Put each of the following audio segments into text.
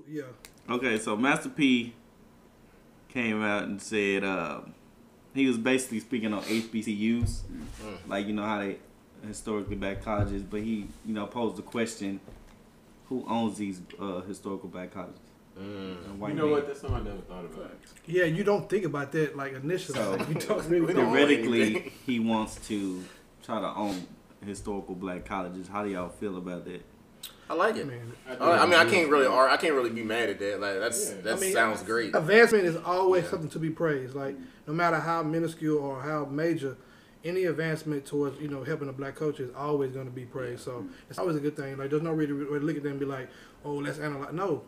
Yeah. Okay, so Master P came out and said he was basically speaking on HBCUs, like you know how they historically black colleges, but he posed the question, who owns these historical black colleges? You know what? That's something I never thought about. Yeah, you don't think about that like initially. So, like, you don't really theoretically, he wants to try to own historical black colleges. How do y'all feel about that? I like it. I I can't really be mad at that. Like that sounds great. Advancement is always something to be praised. Like no matter how minuscule or how major, any advancement towards helping a black culture is always going to be praised. So it's always a good thing. Like there's no reason to look at them and be like, oh, let's analyze. No.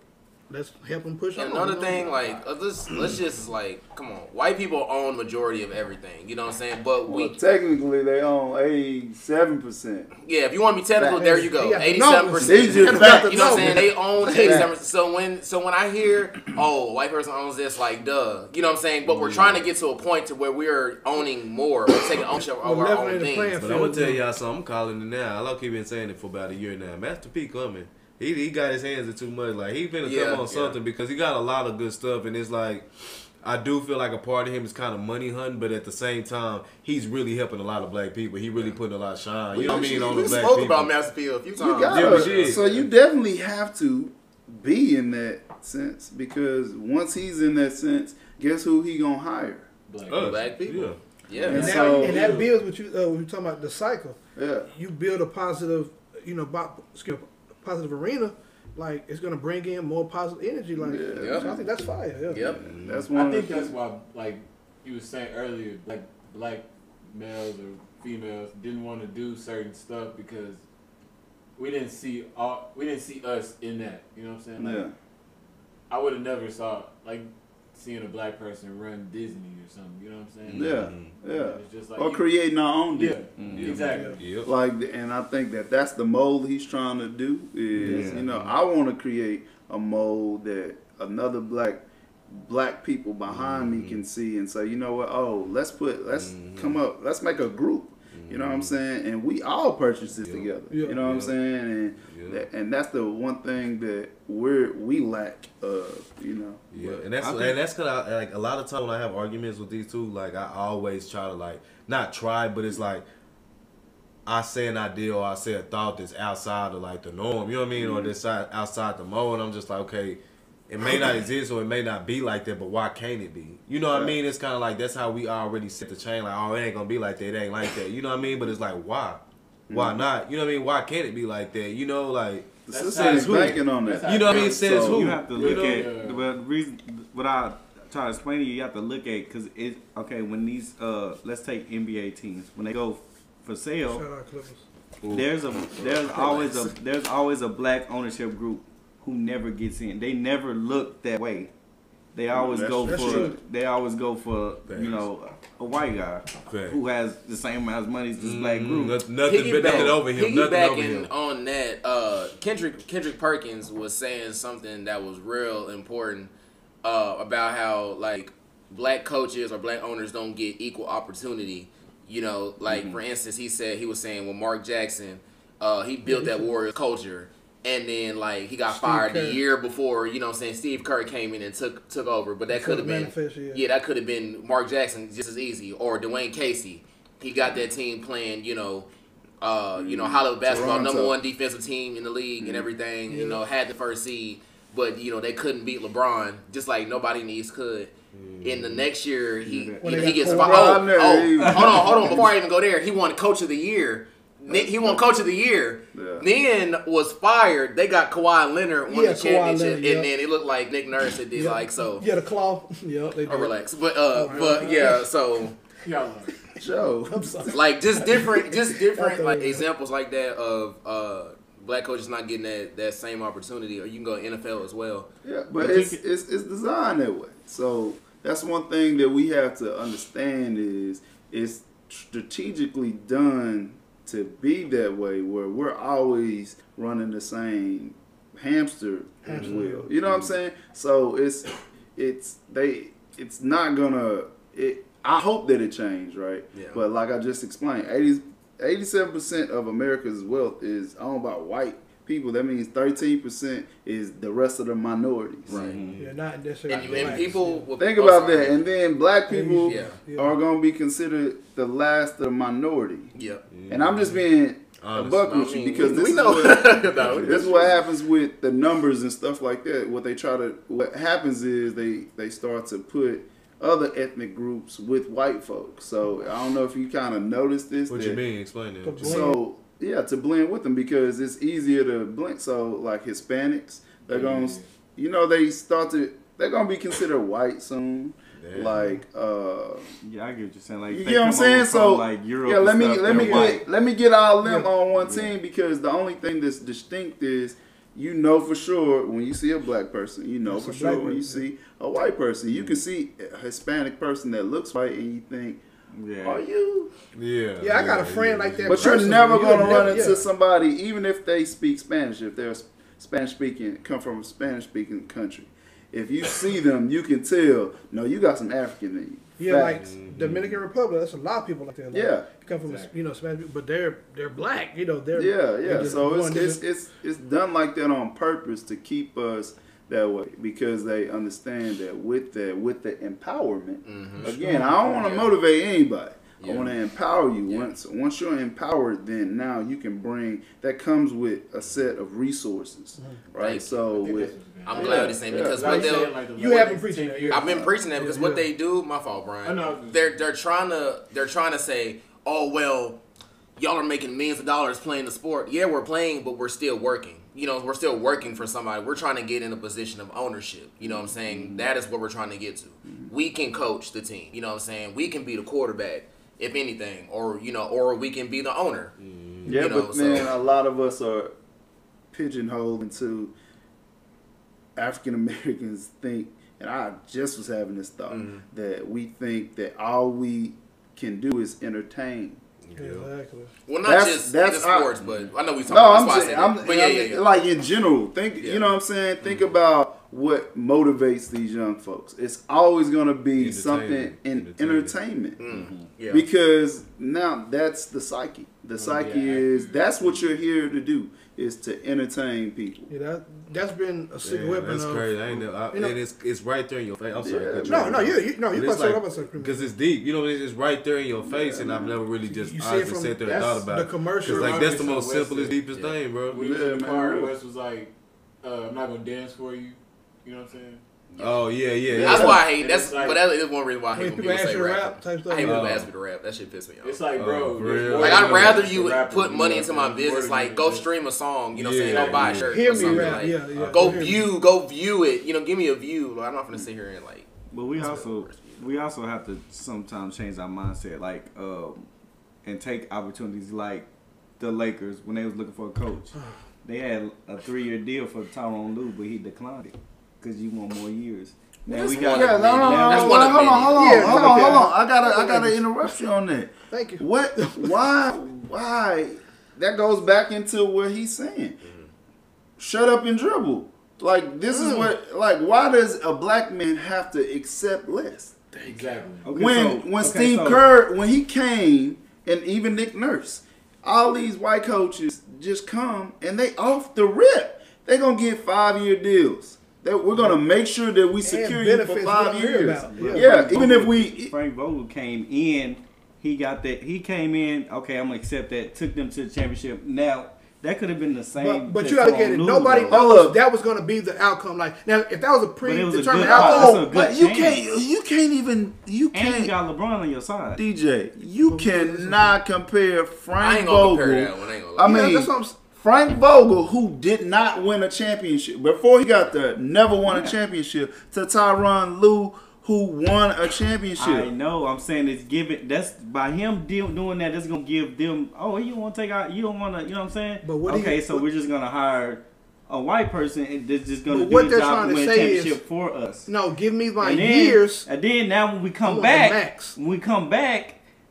Let's help them push on. Another thing, like, let's just, like, come on. White people own majority of everything. You know what I'm saying? But technically, they own 87%. Yeah, if you want to be technical, there you go. 87%. You know what I'm saying? They own 87%. So when I hear, oh, white person owns this, like, duh. You know what I'm saying? But we're trying to get to a point to where we're owning more. We're taking ownership of our own things. But I'm going to tell y'all something. I'm calling it now. I've been saying it for about a year now. Master P coming. He got his hands in too much. Like, he finna come on something because he got a lot of good stuff. And it's like, I do feel like a part of him is kind of money hunting, but at the same time, he's really helping a lot of black people. He really putting a lot of shine. You know what I mean? On the black people. We spoke about Master P a few times. So you definitely have to be in that sense because once he's in that sense, guess who he gonna hire? Black people. Yeah. And that builds what you're talking about, the cycle. Yeah. You build a positive, positive arena, like it's gonna bring in more positive energy. Like so I think that's fire. Yeah. Yep. That's one. I think that's why, like you were saying earlier, like black males or females didn't want to do certain stuff because we didn't see us in that. You know what I'm saying? Like, I would have never saw seeing a black person run Disney or something. You know what I'm saying? Yeah. It's just like or creating our own Disney. Exactly. Yep. Like, and I think that's the mold he's trying to do. Is I want to create a mold that another black people behind me can see and say, you know what? Oh, let's come up. Let's make a group. You know what I'm saying? And we all purchase this together. You know what I'm saying? And that's the one thing that we lack. And that's cause like a lot of times when I have arguments with these two, like I always try to not try, but it's like I say an idea or I say a thought that's outside of like the norm. You know what I mean? Or that's outside the mold. And I'm just like, okay, it may not exist or it may not be like that, but why can't it be? You know what I mean? It's kind of like that's how we already set the chain. Like, oh, it ain't gonna be like that. It ain't like that. You know what I mean? But it's like, why? Why not? You know what I mean? Why can't it be like that? You know, like the system is banking on that. You know what I mean? It says who? You have to look at the reason. What I try to explain to you, you have to look at because when these let's take NBA teams when they go for sale, there's always a black ownership group who never gets in. They never look that way. They always go for a white guy who has the same amount of money as this black group. Nothing over him. Piggybacking on that, Kendrick Perkins was saying something that was real important about how like black coaches or black owners don't get equal opportunity. You know, like for instance, he was saying when Mark Jackson, he built that Warriors culture. And then, like, he got fired the year before, you know what I'm saying, Steve Kerr came in and took over. But that could have been, that could have been Mark Jackson just as easy. Or Dwayne Casey. He got that team playing, Hollywood basketball, #1 defensive team in the league and everything, had the first seed. But, they couldn't beat LeBron, just like nobody in the East could. In the next year, he gets fired. Hold on. Before I even go there, he won Coach of the Year. He won Coach of the Year. Then was fired. They got Kawhi Leonard won the championship, and then it looked like Nick Nurse did so. Yeah, the claw. Yeah, they did. Relax, but so. Joe, like just different like examples like that of black coaches not getting that same opportunity, or you can go NFL as well. Yeah, but it's designed that way. So that's one thing that we have to understand is it's strategically done to be that way, where we're always running the same hamster wheel. You know what I'm saying? So it's not gonna. I hope that it changed, right? Yeah. But like I just explained, 87% of America's wealth is owned by white people. That means 13% is the rest of the minorities. Right. Yeah, not necessarily. And people think about that, and then black people Yeah. are going to be considered the last of the minority. Yeah. And I'm just being a buck with you because this is what happens with the numbers and stuff like that. What happens is they start to put other ethnic groups with white folks. So I don't know if you kind of noticed this. What you mean? Explain it. So yeah, to blend with them because it's easier to blend. So like Hispanics, they're going to, they're going to be considered white soon. Damn. Like yeah, I get what you're saying. Like, you get what I'm saying? So like Europe, yeah, let me get all of them on one team because the only thing that's distinct is for sure when you see a black person, for sure when you see a white person, you can see a Hispanic person that looks white and you think, are you? Yeah, I got a friend like that. But you're never gonna run into somebody, even if they speak Spanish, if they're Spanish speaking, come from a Spanish speaking country. If you see them, you can tell. No, you got some African in you. Yeah, like Dominican Republic. That's a lot of people like that. Like, come from Spanish people, but they're black. They're So it's done like that on purpose to keep us that way because they understand that with the empowerment. Mm-hmm. Again, I don't want to motivate anybody. I want to empower you. Once you're empowered, then now you can bring. That comes with a set of resources, right? So I'm glad what you're saying because what you have been preaching that. I've been preaching that because what they do. My fault, Brian. They're trying to say, oh well, y'all are making millions of dollars playing the sport. Yeah, we're playing, but we're still working. We're still working for somebody. We're trying to get in a position of ownership. You know what I'm saying? That is what we're trying to get to. We can coach the team. You know what I'm saying? We can be the quarterback, if anything, or or we can be the owner. Yeah, but man, a lot of us are pigeonholed into African Americans think, and I just was having this thought that we think that all we can do is entertain. Exactly. Well, not just sports, but I know we talking about like in general. Think, you know what I'm saying? Think about what motivates these young folks. It's always going to be something in entertainment. Because now that's the psyche. The psyche is that's what you're here to do is to entertain people. Yeah, that's been a secret weapon. That's crazy. And it's right there in your face. I'm sorry. Because it's deep. It's right there in your face, and I've never really just honestly sat there and thought about it. Because that's the most simplest, deepest thing, bro. When West was like, I'm not gonna dance for you. You know what I'm saying? Oh yeah. That's why I hate. But that is one reason why I hate when people say rap. I hate when people ask me to rap. That shit piss me off. It's like, bro, like I'd rather you put money into my business. Like go stream a song. You know what I'm saying? Go buy a shirt. Hear or something. Me rap. Like, go view it. Give me a view. I'm not gonna sit here and like. But we also have to sometimes change our mindset, like and take opportunities like the Lakers when they was looking for a coach. They had a 3-year deal for Tyronn Lue, but he declined it because you want more years. Now we got hold on. I gotta interrupt you on that. Thank you. What? Why? That goes back into what he's saying. Shut up and dribble. Like this is what. Like why does a black man have to accept less? Exactly. Okay, when Steve Kerr when he came and even Nick Nurse, all these white coaches just come and they off the rip. They're gonna get 5-year deals. We're gonna make sure that we secure you for 5 years. Even if we Frank Vogel came in, he came in. Okay, I'm gonna accept that. Took them to the championship. Now that could have been the same. But you gotta look at it. Nobody knows that was gonna be the outcome. Like now, if that was a predetermined outcome, but you can't. You and you got LeBron on your side. DeeJay, you cannot compare Frank Vogel. I mean, that's what I'm saying. Frank Vogel, who did not win a championship before he got there, never won a championship, to Tyronn Lue, who won a championship. I know. I'm saying it's giving. That's by him doing that. That's gonna give them. Oh, you want to take out? You don't want to. You know what I'm saying? But we're just gonna hire a white person and that's just gonna do the job and win a championship for us. No, give me my years. And then now when we come back,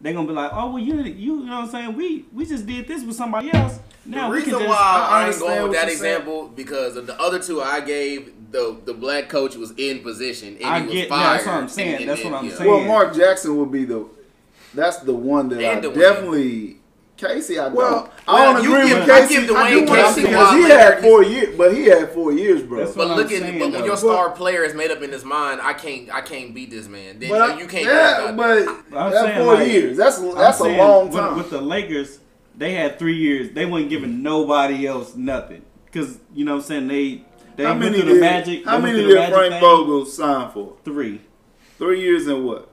they're gonna be like, oh well, you know what I'm saying? We just did this with somebody else. Now the reason why I ain't going with that example because of the other two I gave, the black coach was in position and he was fired. That's what I'm saying. That's what I'm saying. Well, Mark Jackson would be that's the one that I definitely Casey, I don't agree with Casey. I give Dwayne Casey because he had 4 years, but he had 4 years, bro. But look at it. But when your star player is made up in his mind, I can't beat this man. Then you can't. Yeah, but that's 4 years. That's a long time. With the Lakers, they had 3 years. They weren't giving nobody else nothing because you know what I'm saying they how went many through the Magic. How many did Frank Vogel sign for? 3. 3 years and what?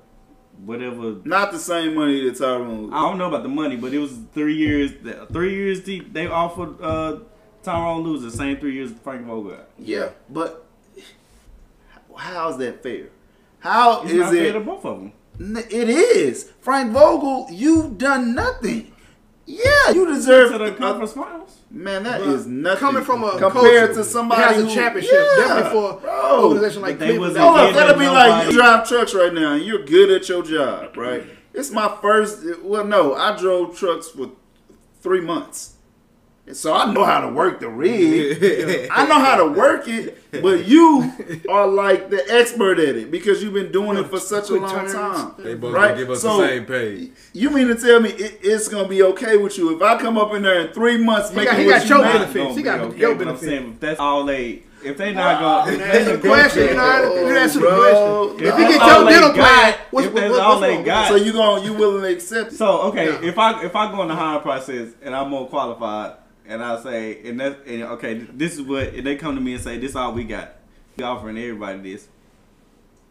Whatever. Not the same money that Tyrone. I don't know about the money, but it was 3 years. 3 years deep. They offered Tyrone Lue the same 3 years Frank Vogel got. Yeah, but how is that fair? How it's is not it fair to both of them? It is. Frank Vogel, you've done nothing. Yeah, you deserve to the conference finals. Man, that is nothing. Coming from a compared to somebody who has a championship, definitely for an organization like Cleveland. Hold up, that'll be like you drive trucks right now and you're good at your job, right? It's my first. Well, no, I drove trucks for 3 months. So I know how to work the rig. I know how to work it, but you are like the expert at it because you've been doing it for such a long time. They both gonna give us the same pay. You mean to tell me it's gonna be okay with you if I come up in there in 3 months making he got your benefits. He got your benefits. If that's all if they not going, that's the question. You answer the question. If you get your dental plan, if that's all they got, so you willing to accept it? So okay, if I go in the hiring process and I'm more qualified. And I say, okay, this is what, and they come to me and say, this is all we got. We offering everybody this.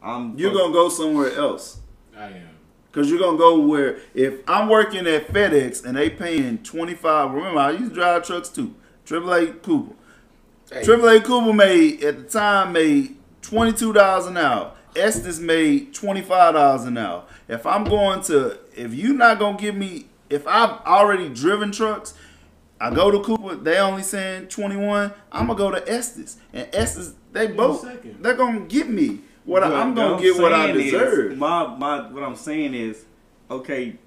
You're going to go somewhere else. I am. Because you're going to go where, if I'm working at FedEx and they paying $25, remember, I used to drive trucks too. AAA Cooper. Hey. AAA Cooper at the time, made $22 an hour. Estes made $25 an hour. If you're not going to give me, if I've already driven trucks, I go to Cooper, they only saying 21. I'm gonna go to Estes, and Estes they're gonna give me what I'm gonna get what I deserve. What I'm saying is, okay,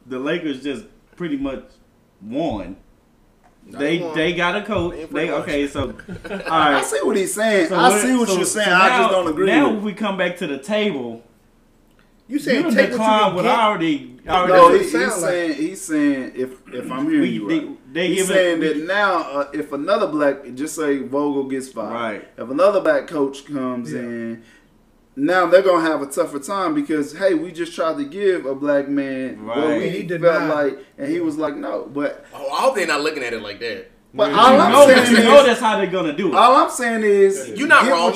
the Lakers just pretty much won. They got a coach. So all right. I see what he's saying. I see what you're saying. I just don't agree. Now we come back to the table. You saying take what you already no, he's saying if I'm hearing you right, he's saying that now if another just say Vogel gets fired, right? If another black coach comes in, now they're gonna have a tougher time because hey, we just tried to give a black man what we felt like, and he was like no. But I hope they're not looking at it like that. But all I'm saying is, that's how they're gonna do it. All I'm saying is, you're not wrong.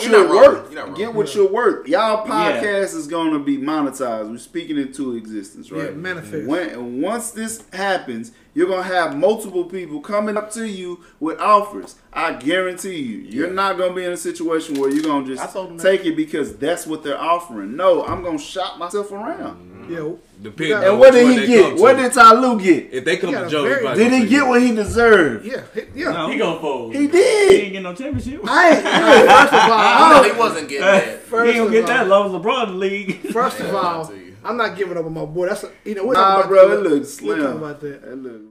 Get what you're worth. Y'all podcast is gonna be monetized. We're speaking into existence, right? Yeah, manifest. Once this happens, you're gonna have multiple people coming up to you with offers. I guarantee you're not gonna be in a situation where you're gonna just take it because that's what they're offering. No, I'm gonna shop myself around. Yeah. And what did he get? What did Ty Lue get? If they come to Joe, did he get what he deserved? Yeah. No, he gonna fold. He did. He ain't get no championship. First of all, he wasn't getting that. He ain't gonna get that low as LeBron in the league. First of all, I'm not giving up on my boy. That's nah, bro. It looks slim. We'll talk about that. It looks